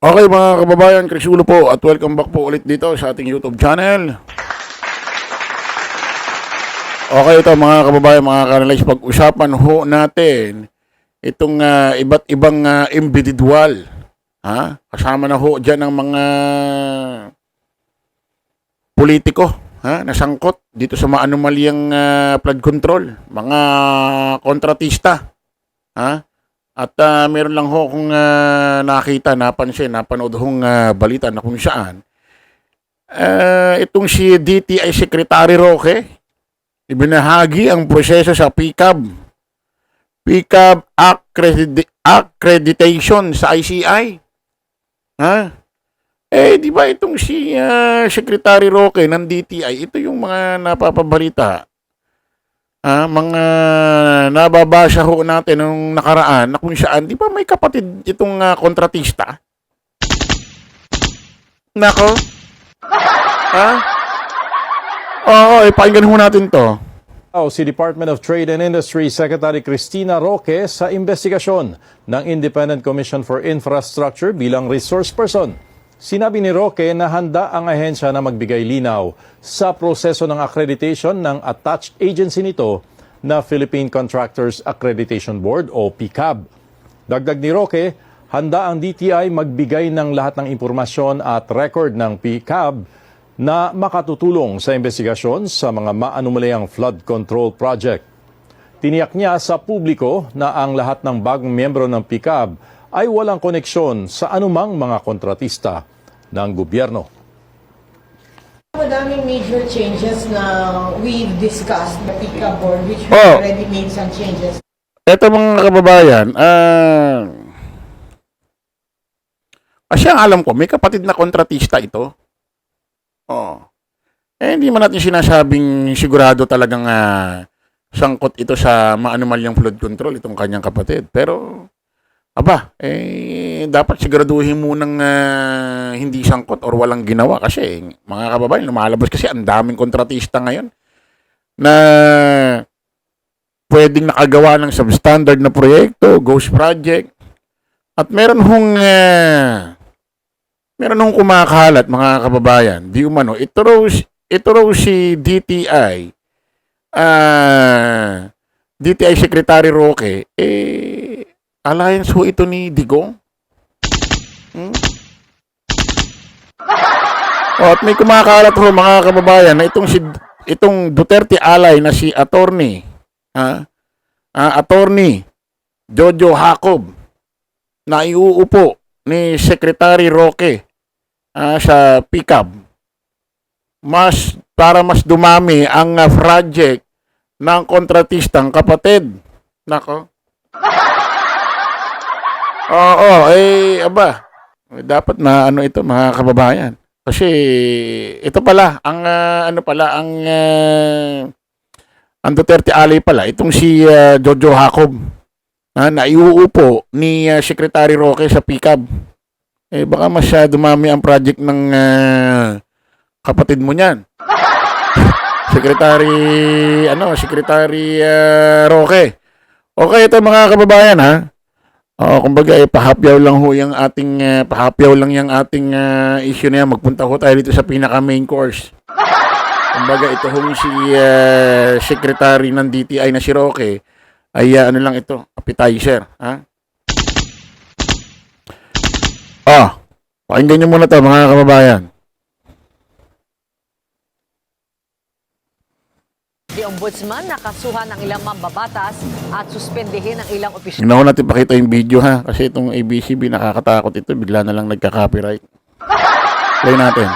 Okay mga kababayan, Krisulo po at welcome back po ulit dito sa ating YouTube channel. Okay, ito mga kababayan, mga kanalays, pag-usapan ho natin itong iba't ibang individual. Kasama na ho dyan ang mga politiko nasangkot dito sa maanumalyang flood control, mga kontratista. At meron lang ho kung nakita, napansin, napanood hong balita na kung saan itong si DTI Secretary Roque ibinahagi ang proseso sa PCAB accreditation sa ICI. Di ba itong si Secretary Roque ng DTI, ito yung mga napapabalita. Mga nababasa ho natin nung nakaraan na kung saan, di ba may kapatid itong kontratista? Nako? Oo, pakinggan ho natin to. Si Department of Trade and Industry Secretary Cristina Roque sa investigasyon ng Independent Commission for Infrastructure bilang resource person. Sinabi ni Roque na handa ang ahensya na magbigay linaw sa proseso ng accreditation ng attached agency nito na Philippine Contractors Accreditation Board o PCAB. Dagdag ni Roque, handa ang DTI magbigay ng lahat ng impormasyon at record ng PCAB na makatutulong sa investigasyon sa mga maanumalyang flood control project. Tiniyak niya sa publiko na ang lahat ng bagong miyembro ng PCAB ay walang koneksyon sa anumang mga kontratista ng gobyerno. Madaming major changes na we've discussed the PCAB board which we already made some changes. Ito mga kababayan, kasi ang alam ko, may kapatid na kontratista ito. Hindi man natin sinasabing sigurado talagang sangkot ito sa maanumalyang flood control, itong kanyang kapatid. Pero, dapat siguraduhin munang hindi sangkot or walang ginawa kasi mga kababayan, lumalabas kasi ang daming kontratista ngayon na pwedeng nakagawa ng substandard na proyekto, ghost project. At meron hong kumakalat mga kababayan, di umano, ito raw si DTI Secretary Roque, alliance ho ito ni Digong. At may kumakalat ho mga kababayan na itong Duterte ally na si attorney Jojo Jacob na iuupo ni Secretary Roque sa PCAB para mas dumami ang project ng kontratistang kapatid. Nako. Dapat na ito mga kababayan. Kasi ito pala ang Duterte ally pala itong si Jojo Jacob na iuupo ni Secretary Roque sa PCAB. Baka mas dumami ang project ng kapatid mo niyan. Secretary Roque. Okay, ito mga kababayan kumbaga pahapyaw lang ho yung ating issue na yan. Magpunta ho tayo dito sa pinaka main course. Kumbaga ito hong si secretary ng DTI na si Roque ay lang ito, appetizer, pakinggan niyo muna to mga kababayan. Si Ombudsman nakasuhan ng ilang mambabatas at suspendehin ang ilang opisyal. Hindi na natin pakita yung video kasi itong ABCB nakakatakot ito, bigla na lang nagka-copyright. Play natin.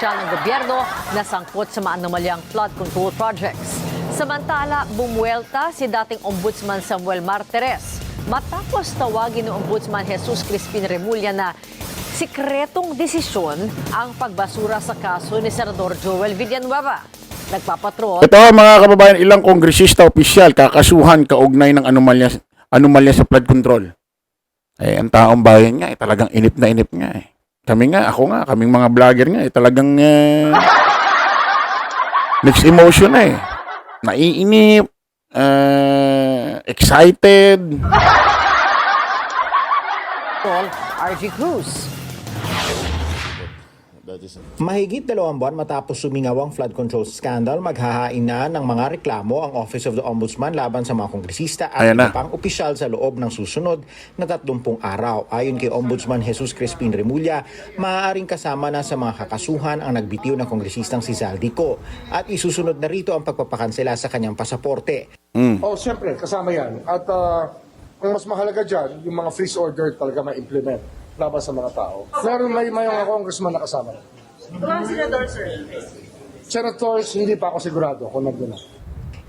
Ng gobyerno na sangkot sa maanumalyang flood control projects. Samantala, bumuelta si dating Ombudsman Samuel Martires matapos tawagin ng Ombudsman Jesus Crispin Remulla na sikretong desisyon ang pagbasura sa kaso ni Senador Joel Villanueva. Nagpapatrol. Ito mga kababayan, ilang kongresista opisyal kakasuhan kaugnay ng anomalya sa flood control. Ang taong bayan nga talagang inip na inip nga kaming mga vlogger nga talagang mixed emotion naiinip, excited. Control, RG Cruz. Mahigit 2 buwan matapos sumingaw ang flood control scandal, maghahain na ng mga reklamo ang Office of the Ombudsman laban sa mga kongresista at Ayan na. iba pang opisyal sa loob ng susunod na 30 araw. Ayon kay Ombudsman Jesus Crispin Remulla, maaaring kasama na sa mga kakasuhan ang nagbitiw na kongresistang si Zaldico at isusunod na rito ang pagpapakansela sa kanyang pasaporte. Oh, siyempre, kasama yan. At ang mas mahalaga dyan, yung mga freeze order talaga ma-implement laban sa mga tao. Meron may mga congressman na kasama. Mga senador, sir. Senators, hindi pa ako sigurado kung nandun na.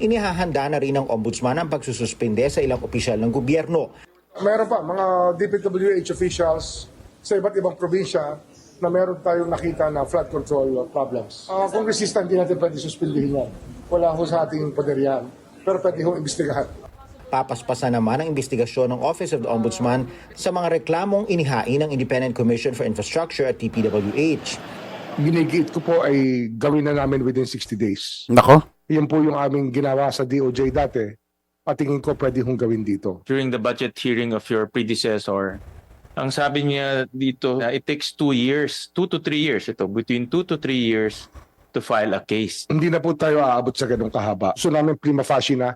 Inihahanda na rin ng Ombudsman ang pagsususpinde sa ilang opisyal ng gobyerno. Meron pa, mga DPWH officials sa iba't ibang probinsya na meron tayong nakita na flood control problems. Kongresista, hindi natin pwede suspindihin yan. Wala ho sa ating poder yan. Pero pwede ho imbestigahan. Papaspasan naman ang investigasyon ng Office of the Ombudsman sa mga reklamong inihain ng Independent Commission for Infrastructure at TPWH. Ginigiit ko po ay gawin na namin within 60 days. Nako. Yan po yung aming ginawa sa DOJ dati. Patingin ko pwede hong gawin dito. During the budget hearing of your predecessor, ang sabi niya dito, it takes 2 years, 2 to 3 years, between 2 to 3 years to file a case. Hindi na po tayo aabot sa ganung kahaba. So namin prima facie na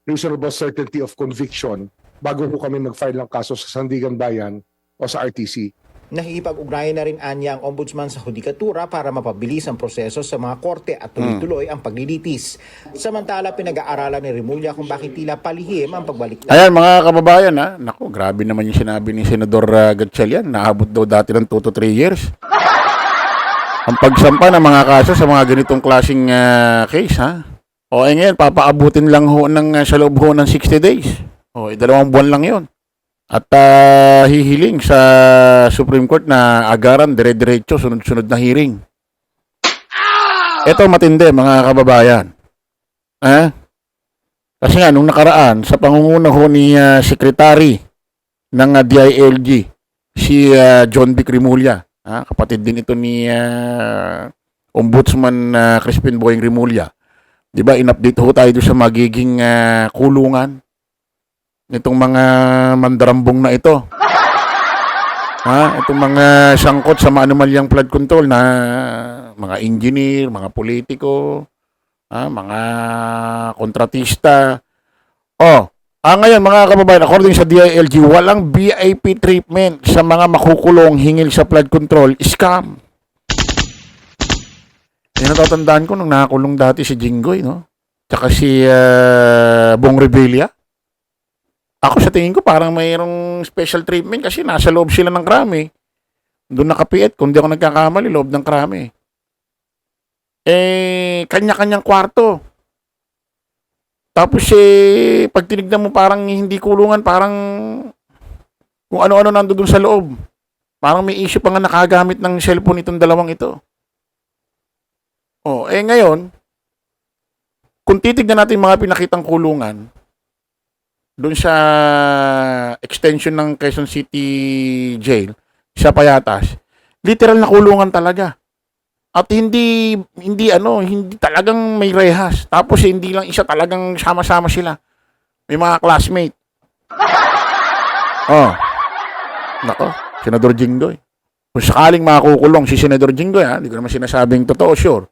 reasonable certainty of conviction bago po kami mag-file ng kaso sa Sandigan Bayan o sa RTC. Nakikipag-ugnayan na rin anya ang Ombudsman sa hudikatura para mapabilis ang proseso sa mga korte at tuloy-tuloy ang paglilitis. Samantala, pinag-aaralan ni Remulla kung bakit tila palihim ang pagbalik. Ayan mga kababayan ha. Nako, grabe naman yung sinabi ni Senador Gatchalian. Naabot daw dati ng 2 to 3 years. Ang pagsampa ng mga kaso sa mga ganitong klaseng case ha. O ngayon, papaabutin lang ho ng, sa loob ho ng 60 days. O 2 buwan lang yon. At hihiling sa Supreme Court na agaran, dire-diretso, sunod-sunod na hearing. Ito matindi mga kababayan. Kasi nga, nung nakaraan, sa pangunguna ho ni Secretary ng DILG, si John B. Remulla, kapatid din ito ni Ombudsman Crispin Boyeng Remulla. Di ba, in-update ho tayo doon sa magiging kulungan nitong mga mandarambong na ito. Itong mga sangkot sa maanumalyang flood control na mga engineer, mga politiko, mga kontratista. Ngayon mga kababayan, according sa DILG, walang VIP treatment sa mga makukulong hingil sa flood control. Scam. Yan natatandaan ko nung nakakulong dati si Jinggoy, no? Tsaka si Bong Revilla. Ako sa tingin ko parang mayroong special treatment kasi nasa loob sila ng krami. Doon nakapiit, kung di ako nagkakamali, loob ng krami. Kanya-kanyang kwarto. Tapos pag tinignan mo parang hindi kulungan, parang kung ano-ano nandoon sa loob. Parang may issue pa nga nakagamit ng cellphone itong dalawang ito. Ngayon, kung titignan natin mga pinakitang kulungan, doon sa extension ng Quezon City Jail, sa Payatas, literal na kulungan talaga. At hindi talagang may rehas. Tapos hindi lang isa, talagang sama-sama sila. May mga classmate. Nako, Senador Jinggoy. Kung sakaling makukulong si Senador Jinggoy, hindi ko naman sinasabing totoo, sure.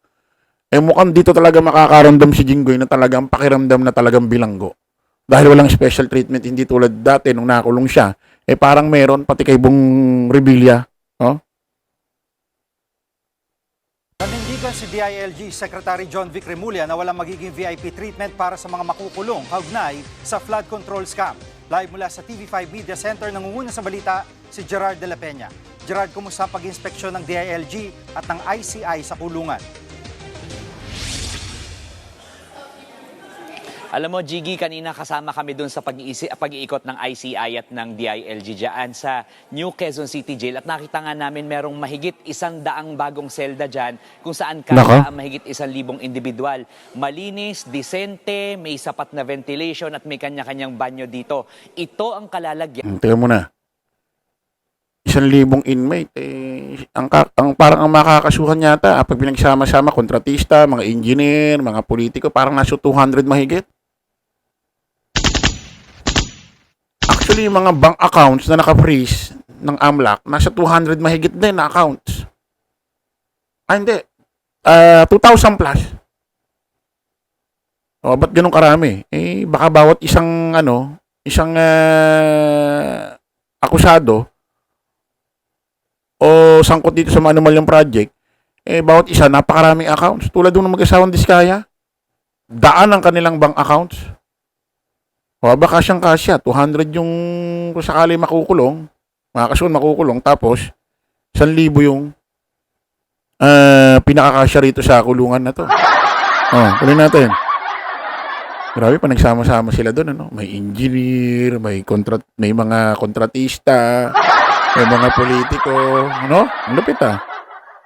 Mukhang dito talaga makakaramdam si Jinggoy na talagang pakiramdam na talagang bilanggo. Dahil walang special treatment, hindi tulad dati nung nakulong siya. Parang meron, pati kay Bong Revilla. Nanindigan si DILG Secretary John Vic Remulla na walang magiging VIP treatment para sa mga makukulong kaugnay sa flood control scam. Live mula sa TV5 Media Center, nangunguna sa balita si Gerard de la Peña. Gerard, kumusta ang pag-inspeksyon ng DILG at ng ICI sa kulungan? Alam mo, Jiggy, kanina kasama kami doon sa pag-iikot ng ICI at ng DILG dyan sa New Quezon City Jail. At nakita nga namin merong mahigit 100 bagong selda dyan kung saan kaya ang mahigit 1,000 individual. Malinis, disente, may sapat na ventilation at may kanya-kanyang banyo dito. Ito ang kalalagyan. Tingnan mo na. 1,000 inmate. Parang ang makakasuhan yata, pag pinagsama-sama, kontratista, mga engineer, mga politiko, parang nasa 200 mahigit. Actually, yung mga bank accounts na naka-freeze, ng AMLAC, nasa 200 mahigit din na accounts. Hindi. 2,000 plus. O, ba't ganun karami? Eh, baka bawat isang, akusado o sangkot dito sa manumalyang project, eh, bawat isa, napakaraming accounts. Tulad ng mag-asawang Diskaya, daan ang kanilang bank accounts. O, baka siyang kasya, 200 yung kung sakali makukulong, makukulong, tapos 1,000 yung pinakakasya rito sa kulungan na to. Tuloy natin. Grabe pa, nagsama-sama sila doon, ano? May engineer, may mga kontratista, may mga politiko, ano? Ang lupit, ah.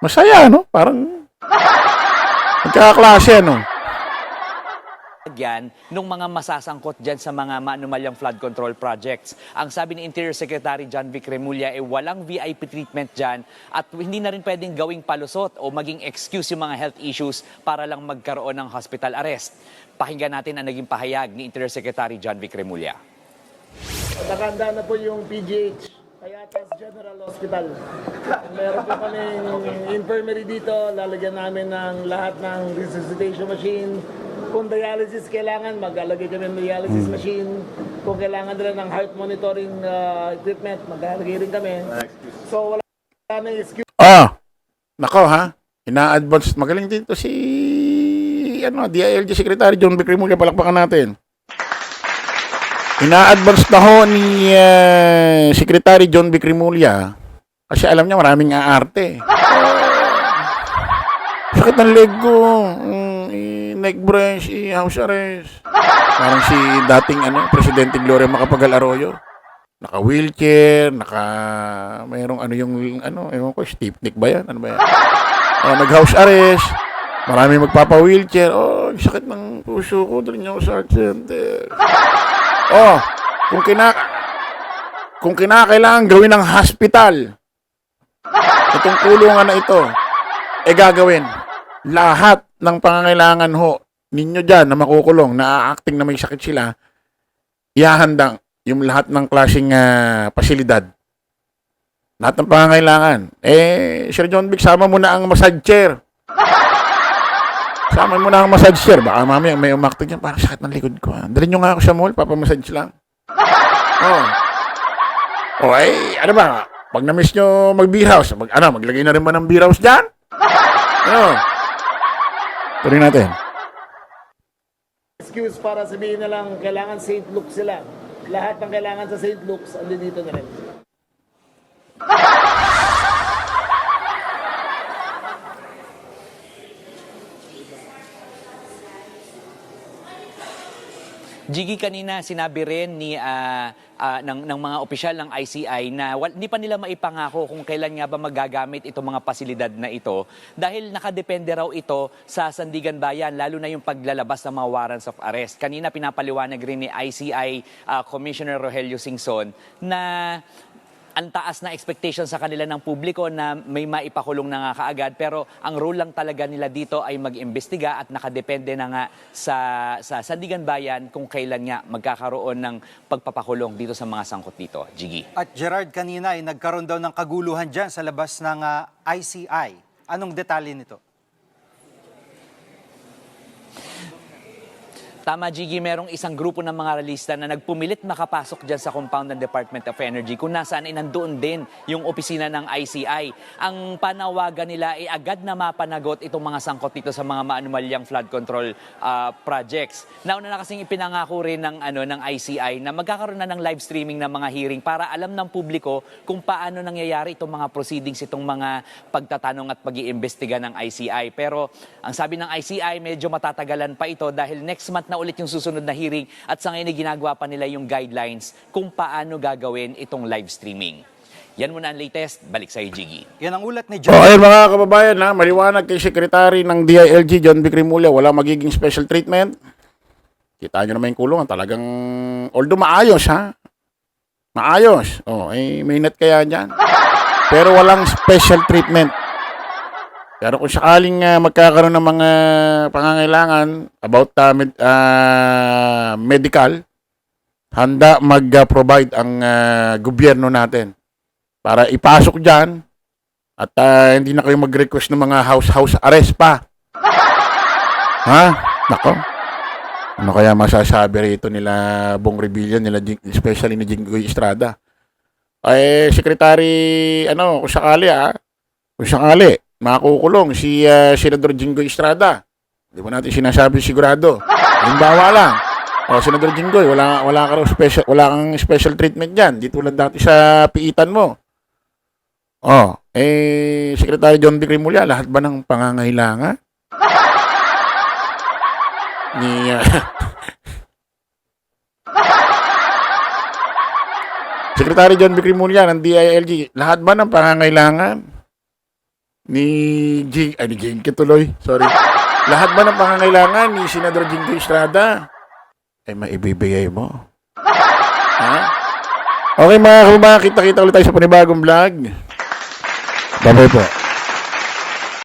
Masaya, no? Parang nagkakaklase, ano? Yan nung mga masasangkot dyan sa mga maanumalyang flood control projects. Ang sabi ni Interior Secretary John Vic Remulla, walang VIP treatment dyan at hindi na rin pwedeng gawing palusot o maging excuse yung mga health issues para lang magkaroon ng hospital arrest. Pakinggan natin ang naging pahayag ni Interior Secretary John Vic Remulla. Nakahanda na po yung PGH, Payatas General Hospital. Meron po kaming infirmary dito, lalagyan namin ng lahat ng resuscitation machine. Kung dialysis kailangan, mag-alagay kami ng dialysis machine. Kung kailangan nila ng heart monitoring equipment, mag-alagay rin kami. So wala na excuse. Nako, ha? Ina-advance. Magaling dito si DILG Secretary John Vic Remulla, palakpakan natin. Ina-advance na ho ni Secretary John Vic Remulla kasi alam niya maraming aarte. Sakit ng leg ko. Neck brace, house arrest. Parang si dating Presidente Gloria Macapagal Arroyo. Naka-wheelchair, mayroong ewan ko, stiff neck ba yan? Ano ba yan? Nag-house arrest. Marami magpapa-wheelchair. Sakit ng puso ko. Dali niyo sa heart center. Kung kinakailangan gawin ng hospital, itong kulungan na ito, gagawin. Lahat ng pangangailangan ho ninyo dyan na makukulong, na acting na may sakit sila, ihahandang yung lahat ng klaseng pasilidad. Lahat ng pangangailangan. Sir John Vic, sama mo na ang massage chair. Sama mo na ang massage chair. Baka mamaya may umaktig yan. Parang sakit ng likod ko. Dalhin nyo nga ako sa mall, papamassage lang. Ano ba? Pag na-miss nyo mag-beer house, maglagay na rin ba ng beer house dyan? Tuloy natin. Excuse para sabihin na lang kailangan St. Luke sila. Lahat ng kailangan sa St. Luke's, andun dito na rin. Jiggy, kanina sinabi rin ng mga opisyal ng ICI na hindi pa nila maipangako kung kailan nga ba magagamit itong mga pasilidad na ito dahil nakadepende raw ito sa Sandigan Bayan, lalo na yung paglalabas ng mga warrants of arrest. Kanina pinapaliwanag rin ni ICI Commissioner Rogelio Singson na ang taas na expectation sa kanila ng publiko na may maipakulong na nga kaagad, pero ang role lang talaga nila dito ay mag-imbestiga at nakadepende na nga sa Sandigan Bayan kung kailan nga magkakaroon ng pagpapakulong dito sa mga sangkot dito. Jiggy. At Gerard, kanina ay nagkaroon daw ng kaguluhan dyan sa labas ng ICI. Anong detalye nito? Tama, Jiggy, merong isang grupo ng mga realista na nagpumilit makapasok dyan sa compound ng Department of Energy kung nasaan ay nandoon din yung opisina ng ICI. Ang panawagan nila ay agad na mapanagot itong mga sangkot dito sa mga maanumalyang flood control projects. Nauna na kasing ipinangako rin ng ICI na magkakaroon na ng live streaming ng mga hearing para alam ng publiko kung paano nangyayari itong mga proceedings, itong mga pagtatanong at pag-iimbestiga ng ICI. Pero ang sabi ng ICI, medyo matatagalan pa ito dahil next month na ulit yung susunod na hearing at sa ngayon ginagawa pa nila yung guidelines kung paano gagawin itong live streaming. Yan muna ang latest. Balik sa'yo, Jiggy. Yan ang ulat ni John. Ayun mga kababayan, maliwanag kay Secretary ng DILG John Vic Remulla, wala magiging special treatment. Kita nyo naman yung kulungan. Talagang, although maayos, maayos. May net kaya dyan. Pero walang special treatment. Pero kung sakaling magkakaroon ng mga pangangailangan about medical, handa mag-provide ang gobyerno natin para ipasok dyan at hindi na kayo mag-request ng mga house arrest pa. Ha? Nako. Ano kaya masasabi rito nila Bong Revilla, especially ni Jinggoy Estrada? Secretary, kung sakali, makukulong si Senador Jinggoy Estrada. Hindi mo natin sinasabi sigurado. Halimbawa lang. Senador Jinggoy, wala kang special treatment diyan. Di tulad dati sa piitan mo. Secretary John Vic Remulla, lahat ba ng pangangailangan ni Secretary John Vic Remulla ng DILG, lahat ba ng pangangailangan ni Jing Kituloy? Sorry. Lahat ba ng pangangailangan ni Senador Jinggoy Estrada maibibigay mo? Ha? Okay mga kita-kita ulit tayo sa panibagong vlog. Bye-bye po.